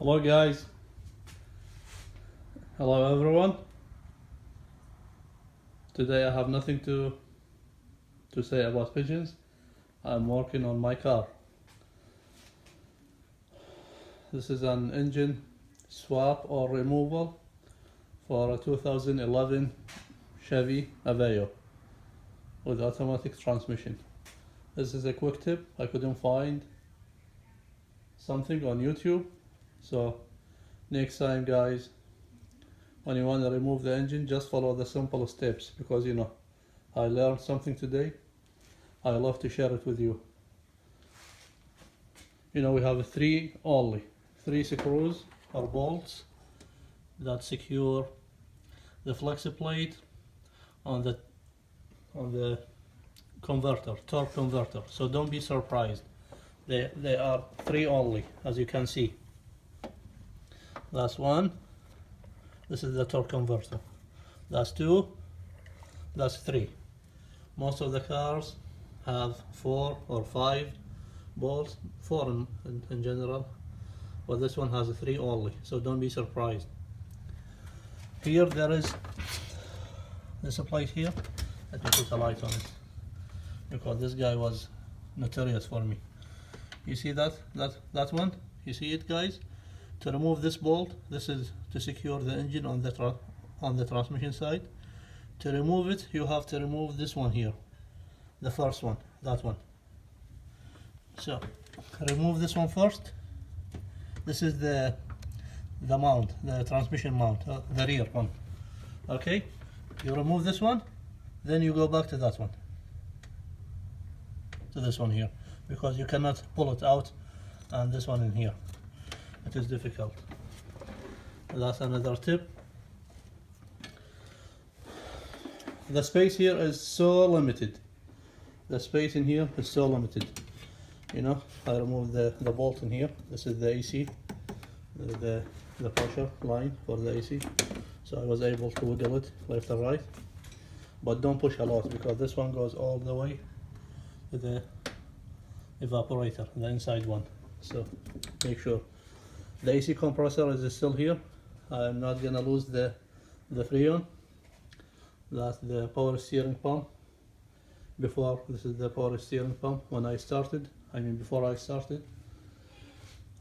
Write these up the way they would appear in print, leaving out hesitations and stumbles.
Hello guys. Hello everyone. Today I have nothing to say about pigeons. I'm working on my car. This is an engine swap or removal for a 2011 Chevy Aveo with automatic transmission. This is a quick tip. I couldn't find something on YouTube, so next time guys, when you want to remove the engine, just follow the simple steps, because I learned something today. I love to share it with you. We have three screws or bolts that secure the flexi plate on the converter, torque converter. So don't be surprised. They are three only, as you can see. That's one. This is the torque converter. That's two. That's three. Most of the cars have 4 or 5 bolts, 4 in general, but this one has 3 only, so don't be surprised. Here there is a plate here. Let me put a light on it, because this guy was notorious for me. You see that one? You see it, guys? To remove this bolt, this is to secure the engine on the transmission side. To remove it, you have to remove this one here, the first one, that one. So remove this one first. This is the mount, the transmission mount, the rear one. Okay, you remove this one, then you go back to that one, to this one here, because you cannot pull it out, and this one in here, it is difficult. That's another tip. The space here is so limited. The space in here is so limited. I removed the bolt in here. This is the AC, the pressure line for the AC. So I was able to wiggle it left and right. But don't push a lot, because this one goes all the way to the evaporator, the inside one. So make sure. The AC compressor is still here. I'm not gonna lose the freon. That's the power steering pump. This is the power steering pump. Before I started,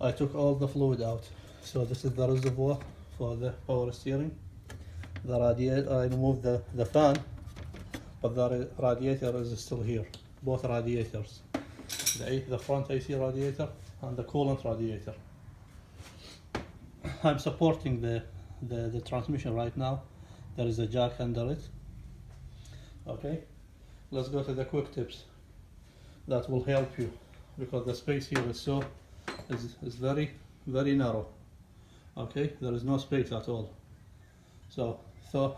I took all the fluid out. So this is the reservoir for the power steering. The radiator, I removed the fan, but the radiator is still here. Both radiators, the front AC radiator and the coolant radiator. I'm supporting the transmission right now. There is a jack under it. Okay, let's go to the quick tips that will help you, because the space here is very, very narrow. Okay, there is no space at all. So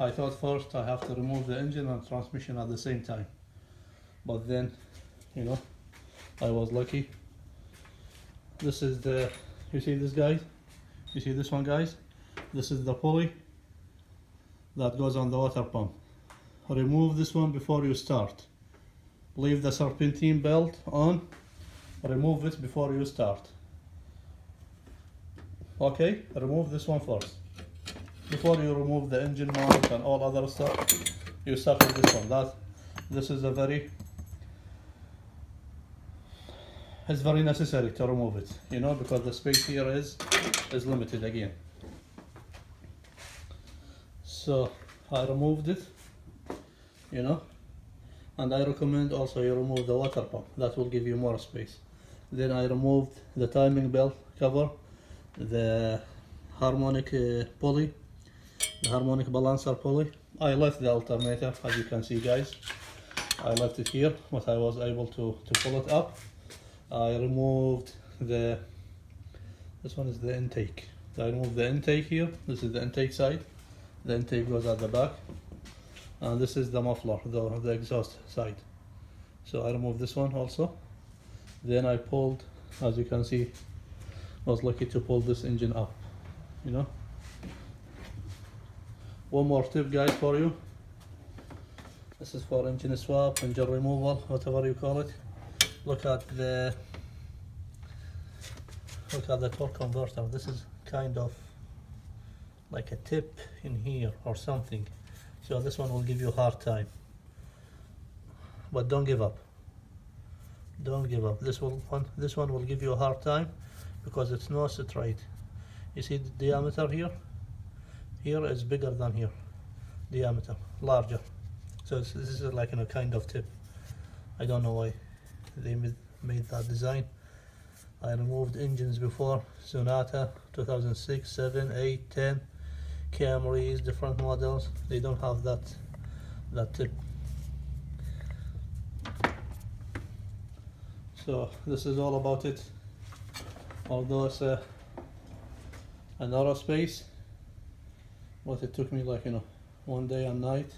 I thought first I have to remove the engine and transmission at the same time, but then I was lucky. This is you see this, guys? You see this one, guys? This is the pulley that goes on the water pump. Remove this one before you start. Leave the serpentine belt on. Remove it before you start. Okay, remove this one first. Before you remove the engine mount and all other stuff, you start with this one. This is it's very necessary to remove it, because the space here is limited again. So I removed it, and I recommend also you remove the water pump. That will give you more space. Then I removed the timing belt cover, the harmonic pulley, the harmonic balancer pulley. I left the alternator, as you can see, guys. I left it here, but I was able to pull it up. I removed this one is the intake. I removed the intake here. This is the intake side. The intake goes at the back, and this is the muffler, the exhaust side. So I removed this one also. Then I pulled, as you can see, I was lucky to pull this engine up. One more tip, guys, for you. This is for engine swap, engine removal, whatever you call it. Look at look at the torque converter. This is kind of like a tip in here or something, so this one will give you a hard time, but don't give up. Don't give up. This one will give you a hard time because it's not straight. You see the diameter here? Here is bigger than here. Diameter larger. So this is like kind of tip. I don't know why they made that design. I removed engines before, Sonata 2006, 7, 8, 10, Camrys, different models. They don't have that tip. So this is all about it. Although it's an aerospace, but it took me like one day and night.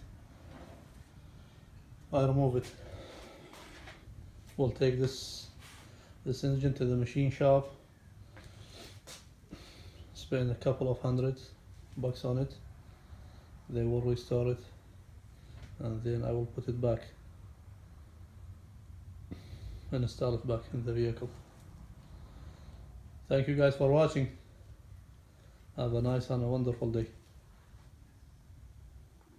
I remove it. We'll take this engine to the machine shop, spend a couple of $100 on it. They will restore it, and then I will put it back and install it back in the vehicle. Thank you guys for watching. Have a nice and a wonderful day.